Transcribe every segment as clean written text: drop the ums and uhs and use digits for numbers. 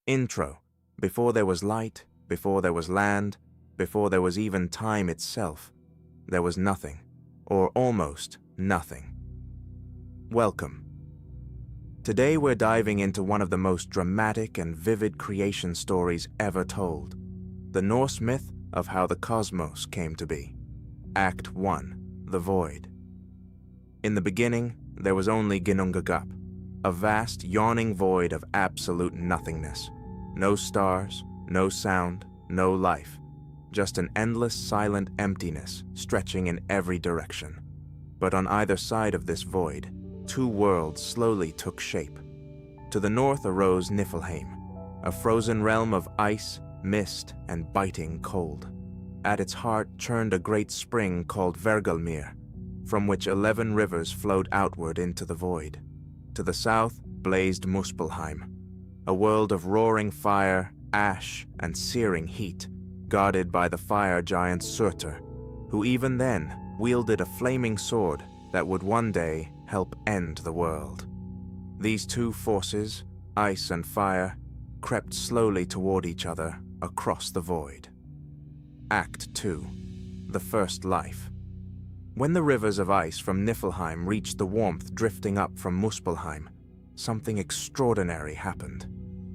Intro. Before there was light, before there was land, before there was even time itself, there was nothing, or almost nothing. Welcome. Today we're diving into one of the most dramatic and vivid creation stories ever told, the Norse myth of how the cosmos came to be. Act 1. The Void. In the beginning, there was only Ginnungagap, a vast, yawning void of absolute nothingness. No stars, no sound, no life, just an endless silent emptiness stretching in every direction. But on either side of this void, two worlds slowly took shape. To the north arose Niflheim, a frozen realm of ice, mist, and biting cold. At its heart churned a great spring called Vergelmir, from which 11 rivers flowed outward into the void. To the south blazed Muspelheim, a world of roaring fire, ash, and searing heat, guarded by the fire giant Surtur, who even then wielded a flaming sword that would one day help end the world. These two forces, ice and fire, crept slowly toward each other across the void. Act 2. The First Life. When the rivers of ice from Niflheim reached the warmth drifting up from Muspelheim, something extraordinary happened.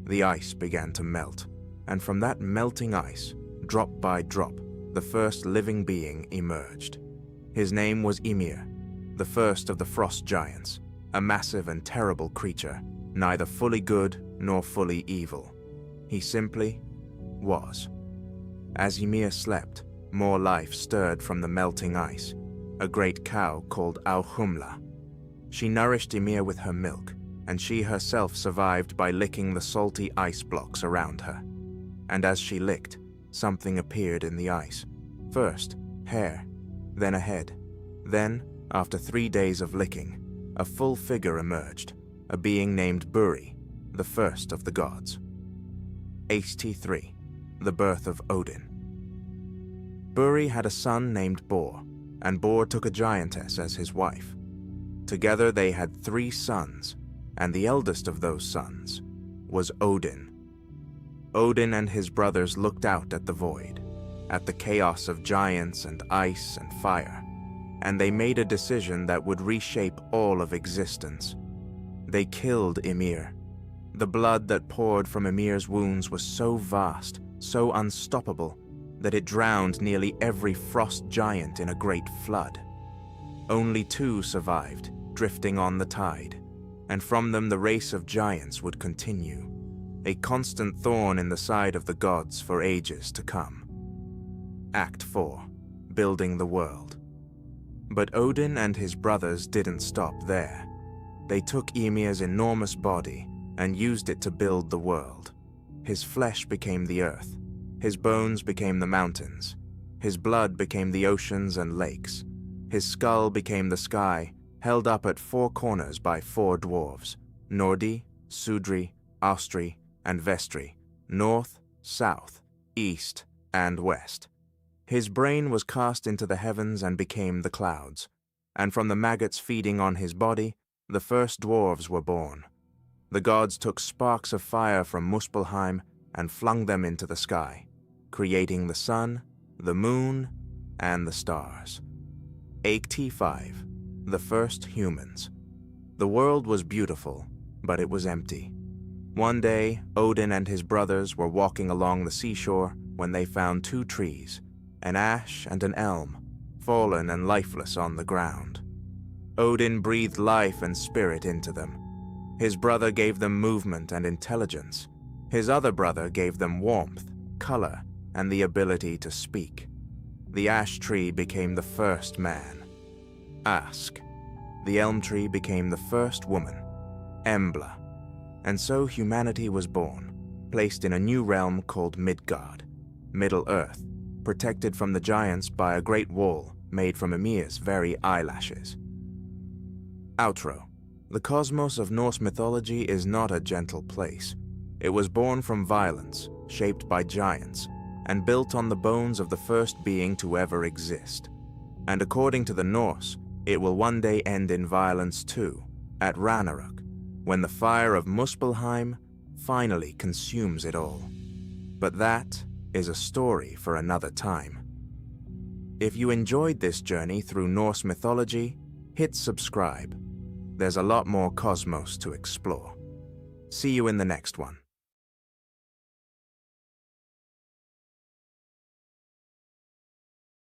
The ice began to melt, and from that melting ice, drop by drop, the first living being emerged. His name was Ymir, the first of the frost giants, a massive and terrible creature, neither fully good nor fully evil. He simply was. As Ymir slept, more life stirred from the melting ice. A great cow called Auhumla. She nourished Ymir with her milk, and she herself survived by licking the salty ice blocks around her. And as she licked, something appeared in the ice. First, hair, then a head. Then, after 3 days of licking, a full figure emerged, a being named Buri, the first of the gods. HT3. The birth of Odin. Buri had a son named Bor, and Bor took a giantess as his wife. Together they had 3 sons, and the eldest of those sons was Odin. Odin and his brothers looked out at the void, at the chaos of giants and ice and fire, and they made a decision that would reshape all of existence. They killed Ymir. The blood that poured from Ymir's wounds was so vast, so unstoppable, that it drowned nearly every frost giant in a great flood. Only 2 survived, drifting on the tide, and from them the race of giants would continue, a constant thorn in the side of the gods for ages to come. Act 4. Building the world. But Odin and his brothers didn't stop there. They took Ymir's enormous body and used it to build the world. His flesh became the earth. His bones became the mountains. His blood became the oceans and lakes. His skull became the sky, held up at 4 corners by 4 dwarves, Nordi, Sudri, Austri, and Vestri, north, south, east, and west. His brain was cast into the heavens and became the clouds, and from the maggots feeding on his body, the first dwarves were born. The gods took sparks of fire from Muspelheim and flung them into the sky, creating the sun, the moon, and the stars. HT5. The First Humans. The world was beautiful, but it was empty. One day, Odin and his brothers were walking along the seashore when they found 2 trees, an ash and an elm, fallen and lifeless on the ground. Odin breathed life and spirit into them. His brother gave them movement and intelligence. His other brother gave them warmth, color, and the ability to speak. The ash tree became the first man, Ask. The elm tree became the first woman, Embla. And so humanity was born, placed in a new realm called Midgard, Middle Earth, protected from the giants by a great wall made from Ymir's very eyelashes. Outro. The cosmos of Norse mythology is not a gentle place. It was born from violence, shaped by giants, and built on the bones of the first being to ever exist. And according to the Norse, it will one day end in violence too, at Ragnarok, when the fire of Muspelheim finally consumes it all. But that is a story for another time. If you enjoyed this journey through Norse mythology, hit subscribe. There's a lot more cosmos to explore. See you in the next one.